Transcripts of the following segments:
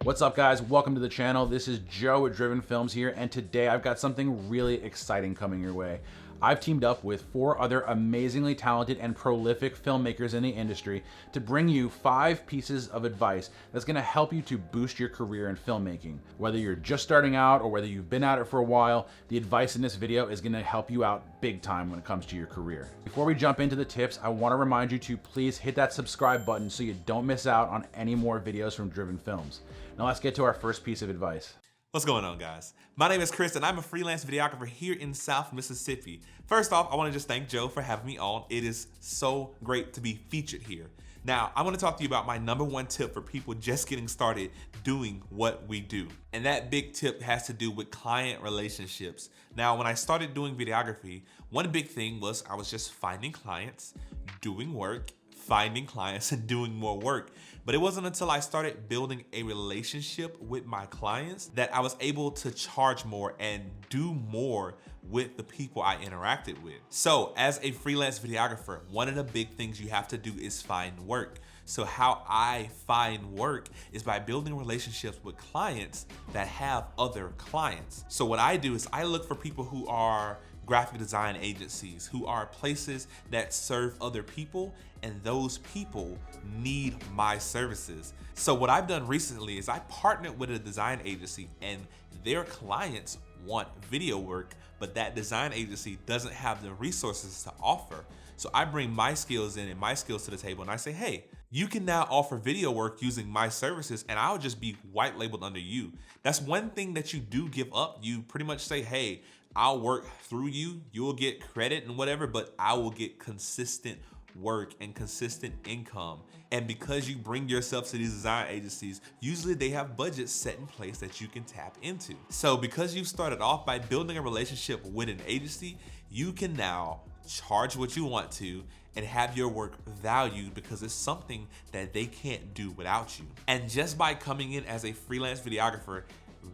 What's up guys, welcome to the channel. This is Joe at Driven Films here, and today I've got something really exciting coming your way. I've teamed up with 4 other amazingly talented and prolific filmmakers in the industry to bring you 5 pieces of advice that's gonna help you to boost your career in filmmaking. Whether you're just starting out or whether you've been at it for a while, the advice in this video is gonna help you out big time when it comes to your career. Before we jump into the tips, I wanna remind you to please hit that subscribe button so you don't miss out on any more videos from Driven Films. Now let's get to our first piece of advice. What's going on, guys? My name is Chris and I'm a freelance videographer here in South Mississippi. First off, I want to just thank Joe for having me on. It is so great to be featured here. Now, I want to talk to you about my #1 tip for people just getting started doing what we do. And that big tip has to do with client relationships. Now, when I started doing videography, one big thing was I was just finding clients, doing work, finding clients and doing more work. But it wasn't until I started building a relationship with my clients that I was able to charge more and do more with the people I interacted with. So as a freelance videographer, one of the big things you have to do is find work. So how I find work is by building relationships with clients that have other clients. So what I do is I look for people who are graphic design agencies, who are places that serve other people, and those people need my services. So what I've done recently is I partnered with a design agency and their clients want video work, but that design agency doesn't have the resources to offer. So I bring my skills in and my skills to the table and I say, hey, you can now offer video work using my services and I'll just be white labeled under you. That's one thing that you do give up. You pretty much say, hey, I'll work through you, you'll get credit and whatever, but I will get consistent work and consistent income. And because you bring yourself to these design agencies, usually they have budgets set in place that you can tap into. So because you started off by building a relationship with an agency, you can now charge what you want to and have your work valued because it's something that they can't do without you. And just by coming in as a freelance videographer,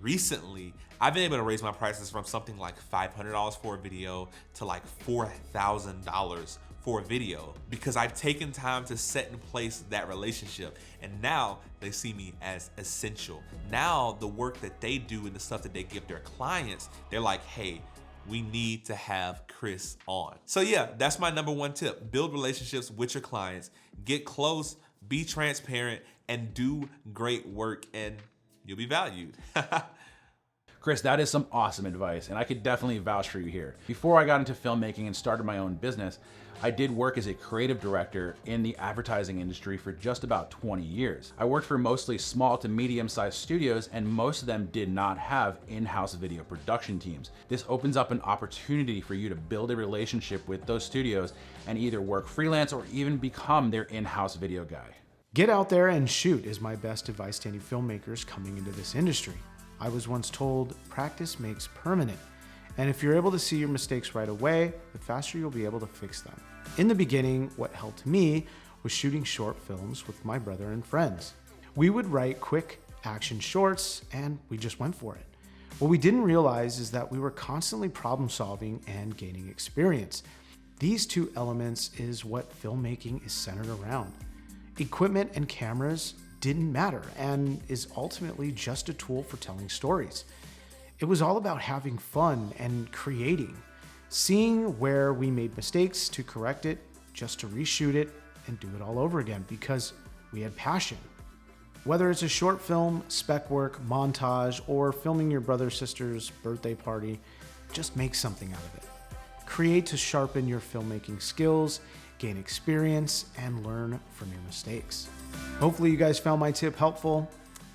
recently, I've been able to raise my prices from something like $500 for a video to like $4,000 for a video because I've taken time to set in place that relationship, and now they see me as essential. Now the work that they do and the stuff that they give their clients, they're like, hey, we need to have Chris on. So yeah, that's my #1 tip. Build relationships with your clients, get close, be transparent, and do great work, and you'll be valued. Chris, that is some awesome advice, and I could definitely vouch for you here. Before I got into filmmaking and started my own business, I did work as a creative director in the advertising industry for just about 20 years. I worked for mostly small to medium-sized studios, and most of them did not have in-house video production teams. This opens up an opportunity for you to build a relationship with those studios and either work freelance or even become their in-house video guy. Get out there and shoot is my best advice to any filmmakers coming into this industry. I was once told, practice makes permanent. And if you're able to see your mistakes right away, the faster you'll be able to fix them. In the beginning, what helped me was shooting short films with my brother and friends. We would write quick action shorts and we just went for it. What we didn't realize is that we were constantly problem solving and gaining experience. These 2 elements is what filmmaking is centered around. Equipment and cameras didn't matter and is ultimately just a tool for telling stories. It was all about having fun and creating, seeing where we made mistakes to correct it, just to reshoot it and do it all over again because we had passion. Whether it's a short film, spec work, montage, or filming your brother or sister's birthday party, just make something out of it. Create to sharpen your filmmaking skills, gain experience, and learn from your mistakes. Hopefully you guys found my tip helpful.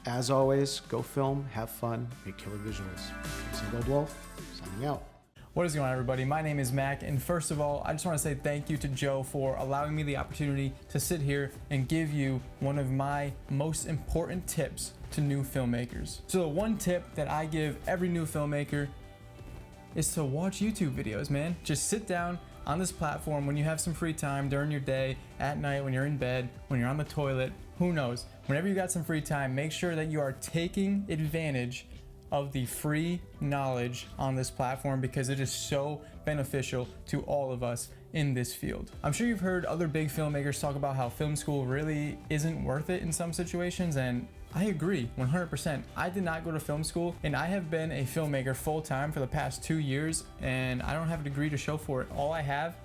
As always, go film, have fun, make killer visuals. This is Goldwulf, signing out. What is going on, everybody? My name is Mac, and first of all, I just want to say thank you to Joe for allowing me the opportunity to sit here and give you one of my most important tips to new filmmakers. So the one tip that I give every new filmmaker is to watch YouTube videos, man. Just sit down on this platform when you have some free time during your day, at night, when you're in bed, when you're on the toilet, who knows? Whenever you got some free time, make sure that you are taking advantage of the free knowledge on this platform because it is so beneficial to all of us in this field. I'm sure you've heard other big filmmakers talk about how film school really isn't worth it in some situations, and I agree 100%. I did not go to film school, and I have been a filmmaker full-time for the past 2 years, and I don't have a degree to show for it. All I have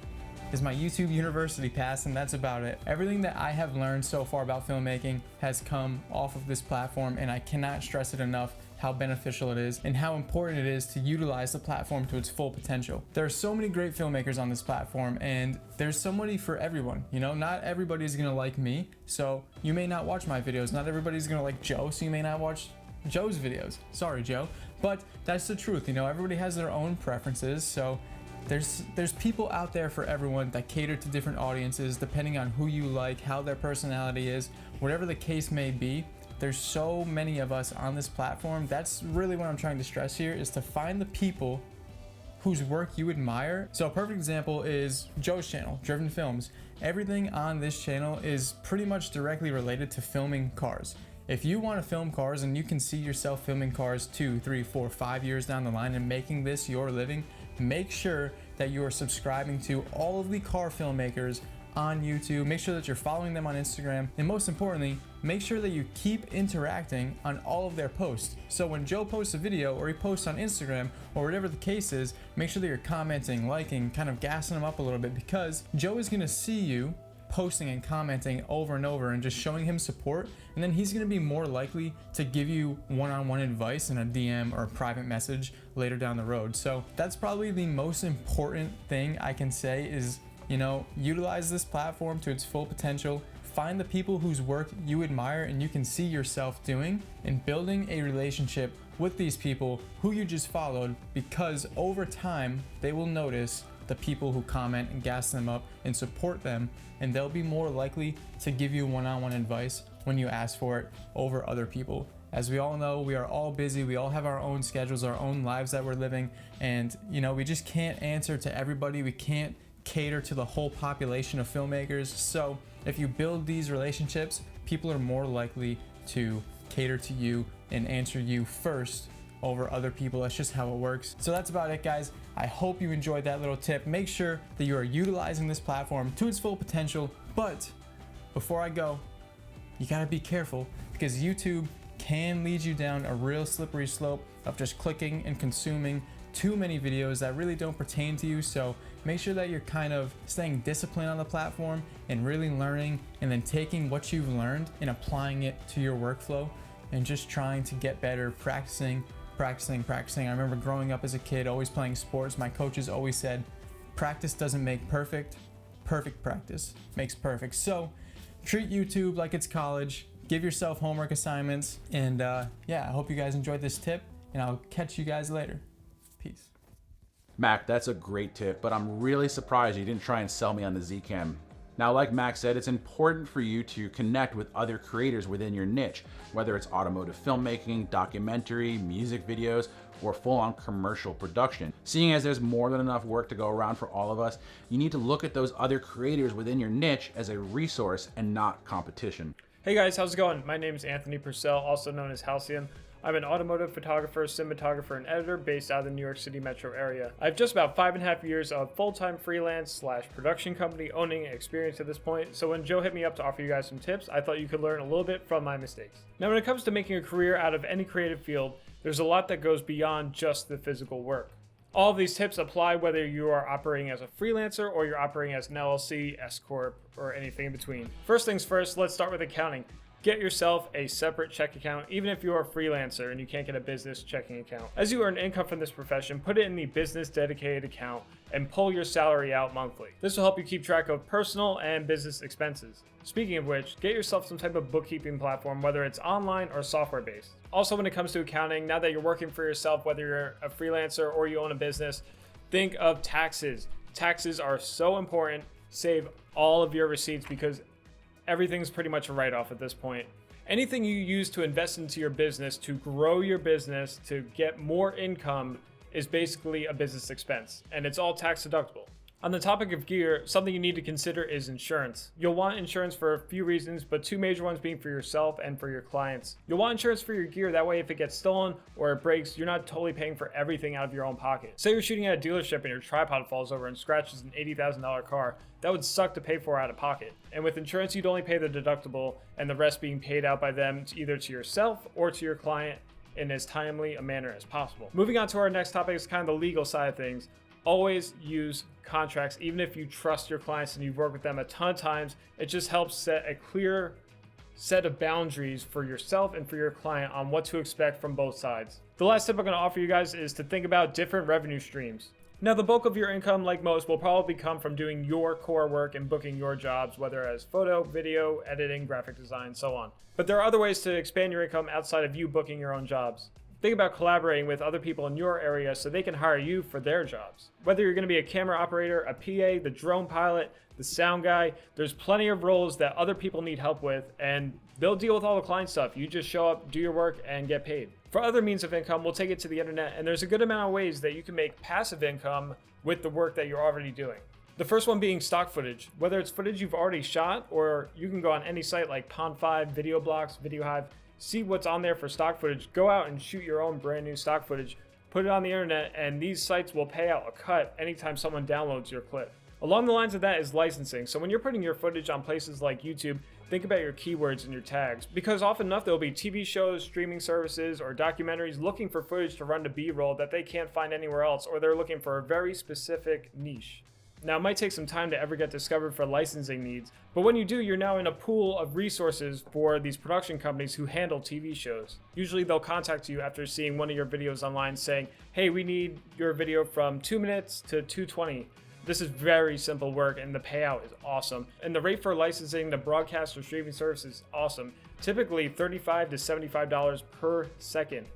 is my YouTube University pass, and that's about it. Everything that I have learned so far about filmmaking has come off of this platform, and I cannot stress it enough how beneficial it is and how important it is to utilize the platform to its full potential. There are so many great filmmakers on this platform, and there's somebody for everyone. You know, not everybody's gonna like me, so you may not watch my videos. Not everybody's gonna like Joe, so you may not watch Joe's videos. Sorry, Joe, but that's the truth. You know, everybody has their own preferences, so there's people out there for everyone that cater to different audiences depending on who you like, how their personality is, whatever the case may be. There's so many of us on this platform. That's really what I'm trying to stress here, is to find the people whose work you admire. So a perfect example is Joe's channel, Driven Films. Everything on this channel is pretty much directly related to filming cars. If you want to film cars and you can see yourself filming cars 2, 3, 4, 5 years down the line and making this your living, make sure that you are subscribing to all of the car filmmakers on YouTube. Make sure that you're following them on Instagram, and most importantly, make sure that you keep interacting on all of their posts. So when Joe posts a video or he posts on Instagram or whatever the case is, make sure that you're commenting, liking, kind of gassing him up a little bit, because Joe is gonna see you posting and commenting over and over and just showing him support, and then he's going to be more likely to give you one-on-one advice in a DM or a private message later down the road. So that's probably the most important thing I can say is, you know, utilize this platform to its full potential. Find the people whose work you admire and you can see yourself doing, and building a relationship with these people who you just followed, because over time they will notice the people who comment and gas them up and support them, and they'll be more likely to give you one-on-one advice when you ask for it over other people. As we all know, we are all busy, we all have our own schedules, our own lives that we're living, and you know, we just can't answer to everybody. We can't cater to the whole population of filmmakers. So if you build these relationships, people are more likely to cater to you and answer you first over other people. That's just how it works. So that's about it, guys. I hope you enjoyed that little tip. Make sure that you are utilizing this platform to its full potential. But before I go, you gotta be careful, because YouTube can lead you down a real slippery slope of just clicking and consuming too many videos that really don't pertain to you. So make sure that you're kind of staying disciplined on the platform and really learning, and then taking what you've learned and applying it to your workflow, and just trying to get better, practicing. I remember growing up as a kid, always playing sports. My coaches always said, practice doesn't make perfect, perfect practice makes perfect. So treat YouTube like it's college, give yourself homework assignments, and yeah, I hope you guys enjoyed this tip, and I'll catch you guys later. Peace. Mac, that's a great tip, but I'm really surprised you didn't try and sell me on the Zcam. Now, like Mac said, it's important for you to connect with other creators within your niche, whether it's automotive filmmaking, documentary, music videos, or full-on commercial production. Seeing as there's more than enough work to go around for all of us, you need to look at those other creators within your niche as a resource and not competition. Hey guys, how's it going? My name is Anthony Purcell, also known as Halcyon. I'm an automotive photographer, cinematographer, and editor based out of the New York City metro area. I have just about 5.5 years of full-time freelance / production company owning experience at this point, so when Joe hit me up to offer you guys some tips, I thought you could learn a little bit from my mistakes. Now, when it comes to making a career out of any creative field, there's a lot that goes beyond just the physical work. All of these tips apply whether you are operating as a freelancer or you're operating as an LLC, S Corp, or anything in between. First things first, let's start with accounting. Get yourself a separate check account, even if you're a freelancer and you can't get a business checking account. As you earn income from this profession, put it in the business dedicated account and pull your salary out monthly. This will help you keep track of personal and business expenses. Speaking of which, get yourself some type of bookkeeping platform, whether it's online or software based. Also, when it comes to accounting, now that you're working for yourself, whether you're a freelancer or you own a business, think of taxes. Taxes are so important. Save all of your receipts, because everything's pretty much a write-off at this point. Anything you use to invest into your business, to grow your business, to get more income, is basically a business expense, and it's all tax deductible. On the topic of gear, something you need to consider is insurance. You'll want insurance for a few reasons, but two major ones being for yourself and for your clients. You'll want insurance for your gear, that way if it gets stolen or it breaks, you're not totally paying for everything out of your own pocket. Say you're shooting at a dealership and your tripod falls over and scratches an $80,000 car, that would suck to pay for out of pocket. And with insurance, you'd only pay the deductible and the rest being paid out by them either to yourself or to your client in as timely a manner as possible. Moving on to our next topic is kind of the legal side of things. Always use contracts, even if you trust your clients and you've worked with them a ton of times. It just helps set a clear set of boundaries for yourself and for your client on what to expect from both sides. The last tip I'm going to offer you guys is to think about different revenue streams. Now, the bulk of your income, like most, will probably come from doing your core work and booking your jobs, whether as photo, video, editing, graphic design, so on. But there are other ways to expand your income outside of you booking your own jobs. Think about collaborating with other people in your area so they can hire you for their jobs. Whether you're going to be a camera operator, a PA, the drone pilot, the sound guy, there's plenty of roles that other people need help with, and they'll deal with all the client stuff. You just show up, do your work, and get paid. For other means of income, we'll take it to the internet, and there's a good amount of ways that you can make passive income with the work that you're already doing. The first one being stock footage. Whether it's footage you've already shot, or you can go on any site like Pond5, Video Blocks, VideoHive, see what's on there for stock footage, go out and shoot your own brand new stock footage, put it on the internet, and these sites will pay out a cut anytime someone downloads your clip. Along the lines of that is licensing. So when you're putting your footage on places like YouTube, think about your keywords and your tags, because often enough there'll be TV shows, streaming services, or documentaries looking for footage to run to B-roll that they can't find anywhere else, or they're looking for a very specific niche. Now, it might take some time to ever get discovered for licensing needs, but when you do, you're now in a pool of resources for these production companies who handle TV shows. Usually they'll contact you after seeing one of your videos online saying, hey, we need your video from 2 minutes to 2:20. This is very simple work and the payout is awesome. And the rate for licensing the broadcast or streaming service is awesome. Typically $35 to $75 per second.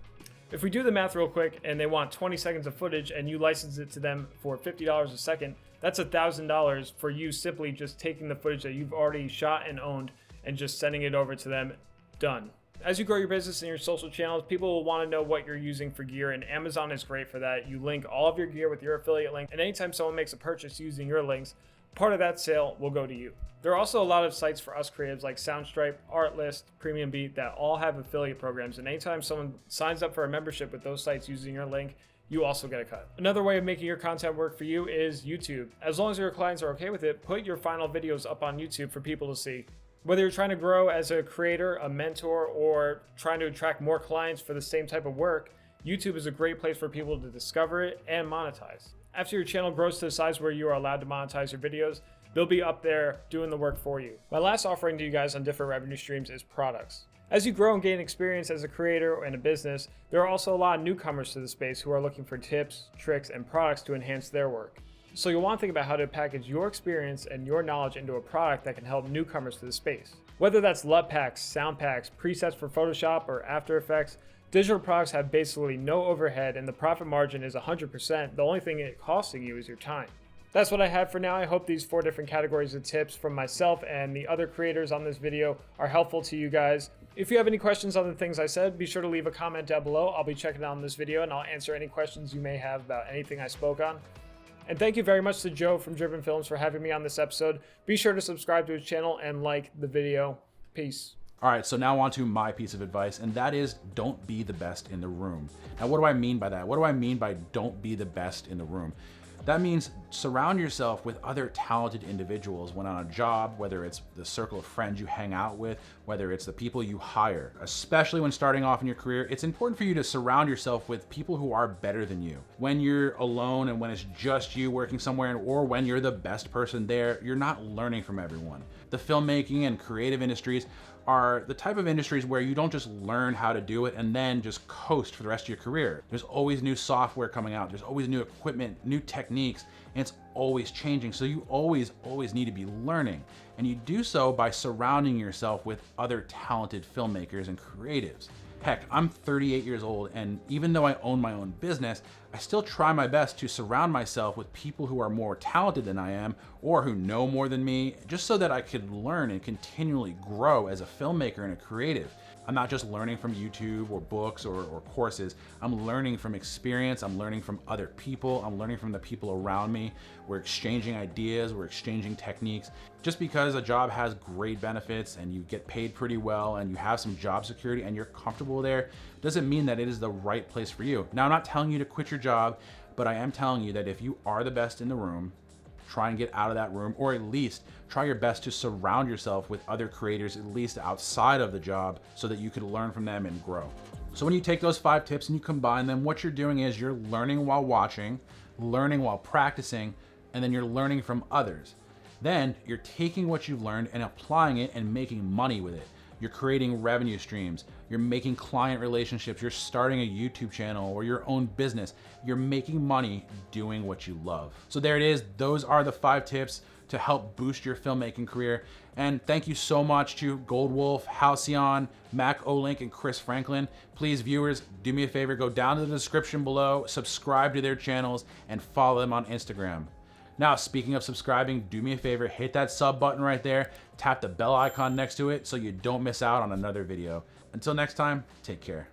If we do the math real quick and they want 20 seconds of footage and you license it to them for $50 a second, that's $1,000 for you simply just taking the footage that you've already shot and owned and just sending it over to them. Done. As you grow your business and your social channels, people will want to know what you're using for gear, and Amazon is great for that. You link all of your gear with your affiliate link, and anytime someone makes a purchase using your links, part of that sale will go to you. There are also a lot of sites for us creatives like Soundstripe, Artlist, Premium Beat that all have affiliate programs, and anytime someone signs up for a membership with those sites using your link, you also get a cut. Another way of making your content work for you is YouTube. As long as your clients are okay with it, put your final videos up on YouTube for people to see. Whether you're trying to grow as a creator, a mentor, or trying to attract more clients for the same type of work, YouTube is a great place for people to discover it and monetize. After your channel grows to the size where you are allowed to monetize your videos, they'll be up there doing the work for you. My last offering to you guys on different revenue streams is products. As you grow and gain experience as a creator and a business, there are also a lot of newcomers to the space who are looking for tips, tricks, and products to enhance their work. So you'll want to think about how to package your experience and your knowledge into a product that can help newcomers to the space. Whether that's LUT packs, sound packs, presets for Photoshop or After Effects, digital products have basically no overhead and the profit margin is 100%. The only thing it costing you is your time. That's what I have for now. I hope these 4 different categories of tips from myself and the other creators on this video are helpful to you guys. If you have any questions on the things I said, be sure to leave a comment down below. I'll be checking on this video and I'll answer any questions you may have about anything I spoke on. And thank you very much to Joe from Driven Films for having me on this episode. Be sure to subscribe to his channel and like the video. Peace. All right, so now on to my piece of advice, and that is don't be the best in the room. Now, what do I mean by that? What do I mean by don't be the best in the room? That means surround yourself with other talented individuals when on a job, whether it's the circle of friends you hang out with, whether it's the people you hire. Especially when starting off in your career, it's important for you to surround yourself with people who are better than you. When you're alone and when it's just you working somewhere, or when you're the best person there, you're not learning from everyone. The filmmaking and creative industries are the type of industries where you don't just learn how to do it and then just coast for the rest of your career. There's always new software coming out. There's always new equipment, new techniques, and it's always changing. So you always need to be learning. And you do so by surrounding yourself with other talented filmmakers and creatives. Heck, I'm 38 years old, and even though I own my own business, I still try my best to surround myself with people who are more talented than I am, or who know more than me, just so that I could learn and continually grow as a filmmaker and a creative. I'm not just learning from YouTube or books or courses. I'm learning from experience. I'm learning from other people. I'm learning from the people around me. We're exchanging ideas. We're exchanging techniques. Just because a job has great benefits and you get paid pretty well and you have some job security and you're comfortable there, doesn't mean that it is the right place for you. Now, I'm not telling you to quit your job, but I am telling you that if you are the best in the room, try and get out of that room, or at least try your best to surround yourself with other creators, at least outside of the job, so that you could learn from them and grow. So when you take those 5 tips and you combine them, what you're doing is you're learning while watching, learning while practicing, and then you're learning from others. Then you're taking what you've learned and applying it and making money with it. You're creating revenue streams, you're making client relationships, you're starting a YouTube channel or your own business. You're making money doing what you love. So there it is. Those are the 5 tips to help boost your filmmaking career. And thank you so much to Goldwulf, Halcyon, Mac, Olink, and Chris Franklin. Please, viewers, do me a favor, go down to the description below, subscribe to their channels, and follow them on Instagram. Now, speaking of subscribing, do me a favor, hit that sub button right there, tap the bell icon next to it so you don't miss out on another video. Until next time, take care.